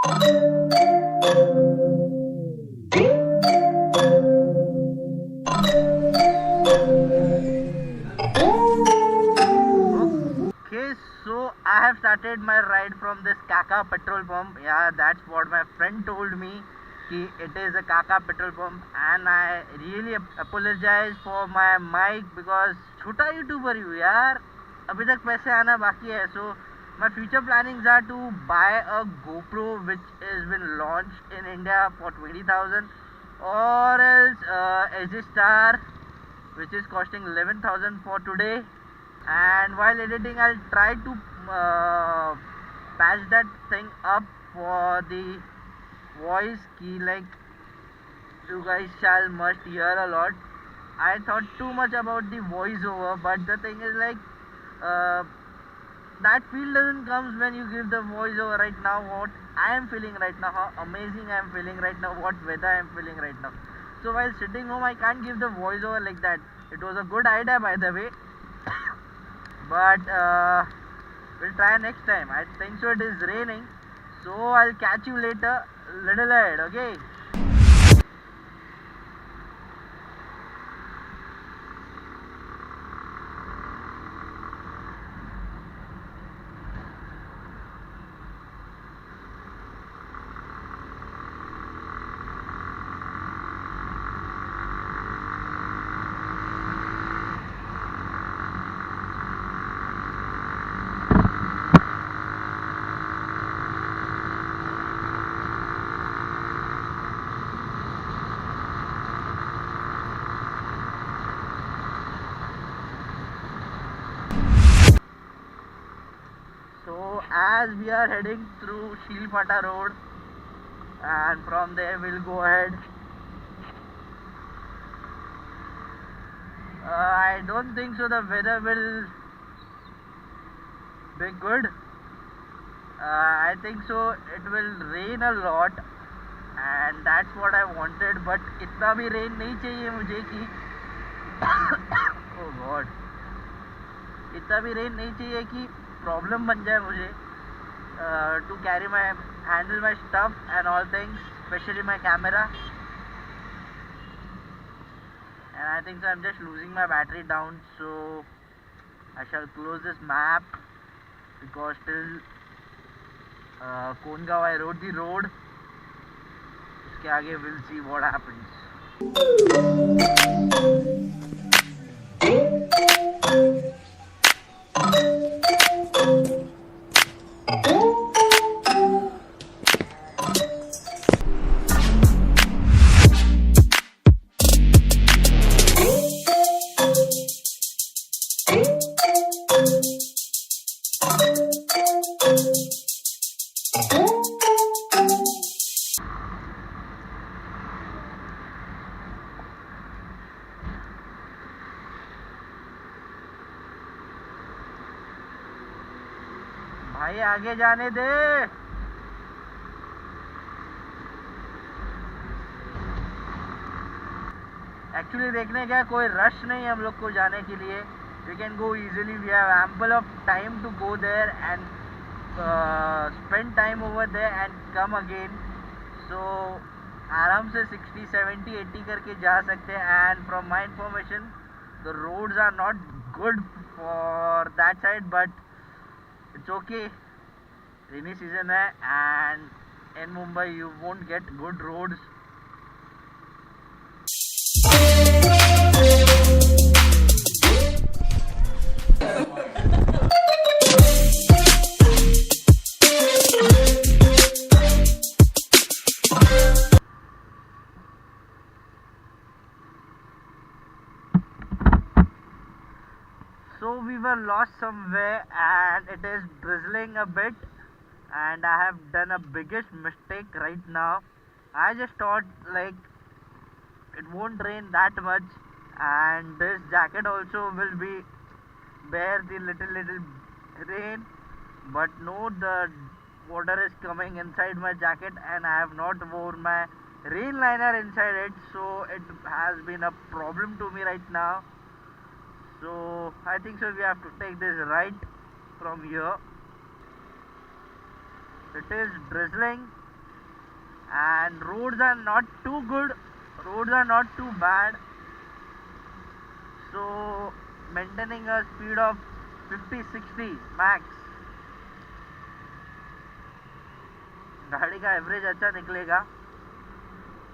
So I have started my ride from this Kaka petrol pump. Yeah, that's what my friend told me. It is a Kaka petrol pump, and I really apologize for my mic because छोटा YouTuber हूँ यार, अभी तक पैसे आना बाकी है. So my future plannings are to buy a GoPro which has been launched in India for 20,000, or else AJIT Star which is costing 11,000 for today. And while editing I'll try to patch that thing up for the voice key, like you guys shall must hear a lot. I thought too much about the voiceover, but the thing is like that feel doesn't comes when you give the voiceover. Right now what I am feeling right now, how amazing I am feeling right now, what weather I am feeling right now. So while sitting home I can't give the voiceover like that. It was a good idea by the way, but we'll try next time. I think so. It is raining, so I'll catch you later, little ahead. Okay. So as we are heading through Shilpata road, and from there we'll go ahead. I don't think so the weather will be good. I think so it will rain a lot, and that's what I wanted, but इतना भी rain नहीं चाहिए मुझे कि oh god, इतना भी rain नहीं चाहिए कि problem बन जाए मुझे to carry my handle my stuff and all things, especially my camera. And I think so I'm just losing my battery down, so I shall close this map because till Kongaon I rode the road. उसके आगे we'll see what happens. भाई आगे जाने दे. Actually देखने क्या कोई rush नहीं है हम लोग को जाने के लिए. We can go easily. We have ample of time to go there and spend time over there and come again. So आराम से 60, 70, 80 करके जा सकते हैं. And from my information, the roads are not good for that side, but it's okay. Rainy season है, and in Mumbai you won't get good roads. So we were lost somewhere and it is drizzling a bit, and I have done a biggest mistake right now. I just thought like it won't rain that much, and this jacket also will be bear the little rain, but no, the water is coming inside my jacket and I have not worn my rain liner inside it, so it has been a problem to me right now. So I think so we have to take this right from here. It is drizzling and roads are not too good, roads are not too bad, so maintaining a speed of 50-60 max, गाड़ी का average अच्छा निकलेगा.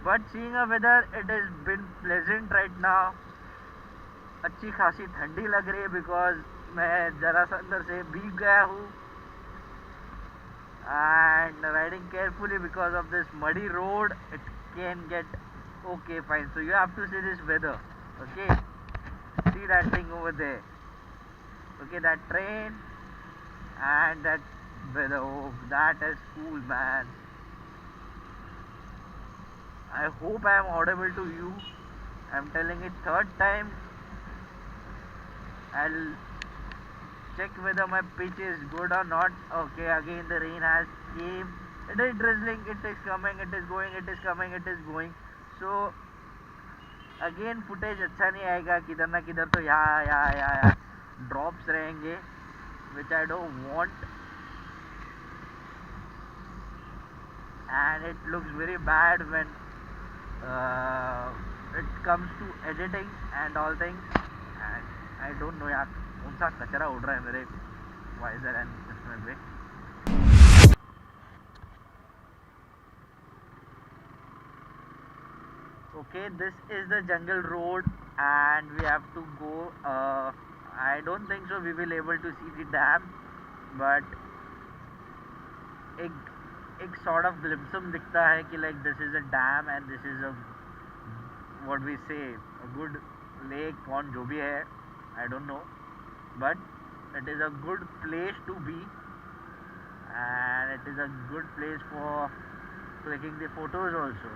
But seeing a whether it is been pleasant right now. अच्छी खासी ठंडी लग रही है बिकॉज मैं ज़रा सा अंदर से भीग गया हूँ. And riding carefully because of this muddy road, it can get okay fine. So you have to see this weather. Okay, see that thing over there. Okay, that train and that weather. Oh, that is cool, man. I hope I am audible to you. I'm telling it third time. I'll check whether my pitch is good or not. Okay, again the rain has came. It is drizzling, it is coming, it is going, it is coming, it is going. So again footage अच्छा नहीं आएगा. किधर ना किधर तो यहाँ drops रहेंगे, which I don't want, and it looks very bad when it comes to editing and all things. And I don't know यार कौन सा कचरा उड़ रहा है मेरे वाइजर एंड इसमें पे. Okay, this is the jungle road and we have to go. I don't think so we will able to see the dam, but एक sort of glimpse दिखता है कि like this is a dam and this is a what we say a good lake pond जो भी है, I don't know, but it is a good place to be and it is a good place for clicking the photos also.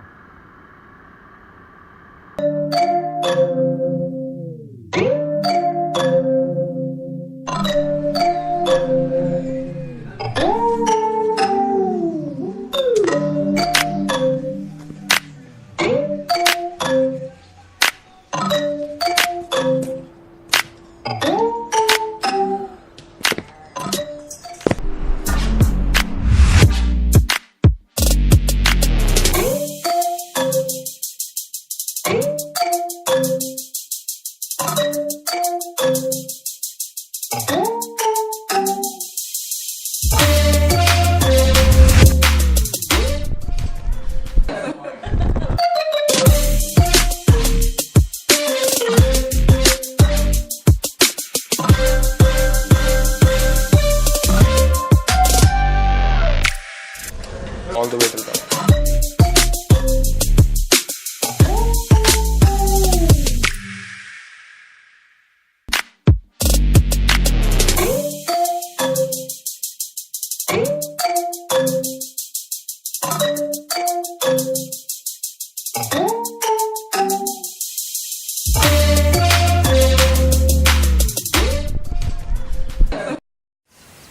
All the way till there.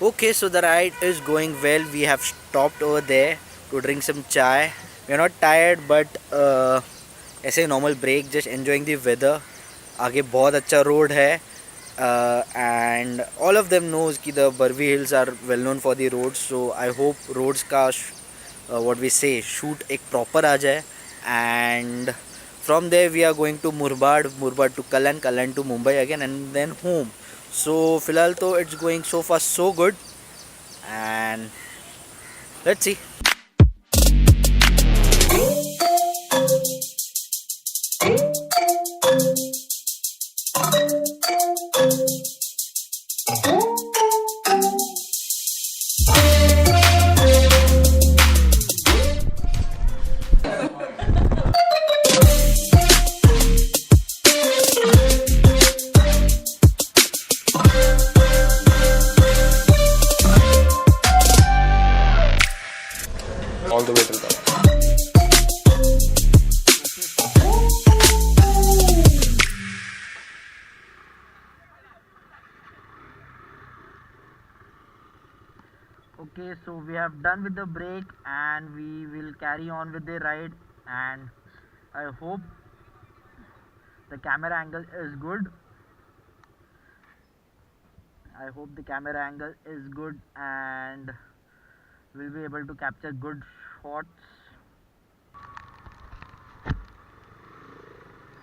Okay, so the ride is going well. We have stopped over there to drink some chai. We are not tired, but ऐसे normal break, just enjoying the weather. आगे बहुत अच्छा road है, and all of them knows कि the Barvi hills are well known for the roads. So I hope roads का what we say shoot एक proper आ जाए. And from there we are going to Murbad to Kallan to Mumbai again, and then home. So फिलहाल तो it's going so far so good, and let's see. All the way till there. Okay, so we have done with the break and we will carry on with the ride, and I hope the camera angle is good. I hope the camera angle is good and we'll be able to capture good shots.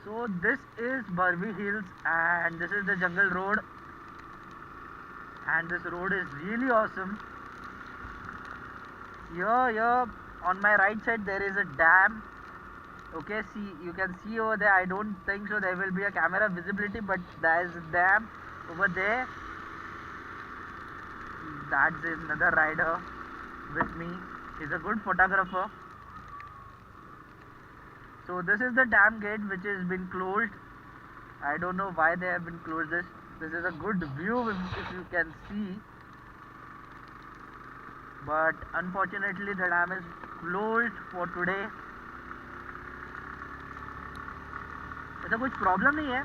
So this is Barvi Hills and this is the jungle road, and this road is really awesome. Here on my right side there is a dam. Okay, see, you can see over there. I don't think so there will be a camera visibility, but there is a dam over there. That's another rider with me. He's a good photographer. So this is the dam gate which has been closed. I don't know why they have been closed this. This is a good view if you can see. But unfortunately the dam is closed for today. ऐसा कुछ problem नहीं है.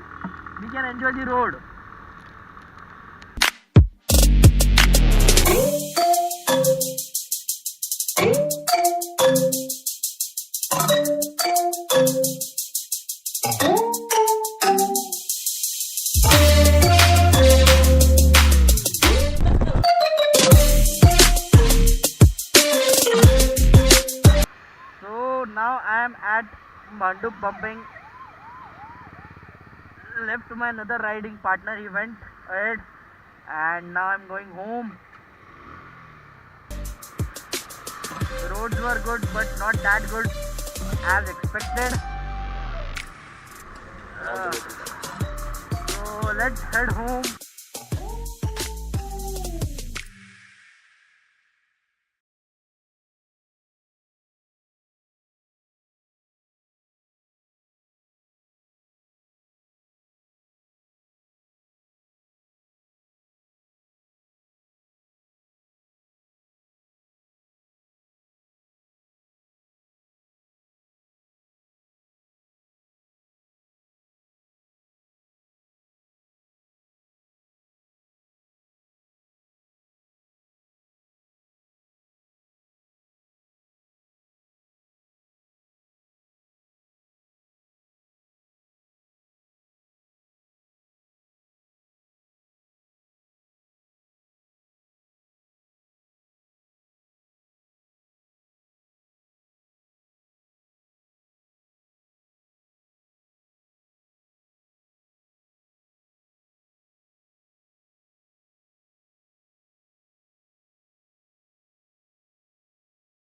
We can enjoy the road. So now I am at Mandu pumping. Left my another riding partner, he went ahead, and now I'm going home. The roads were good but not that good as expected. All the way till top. So let's head home.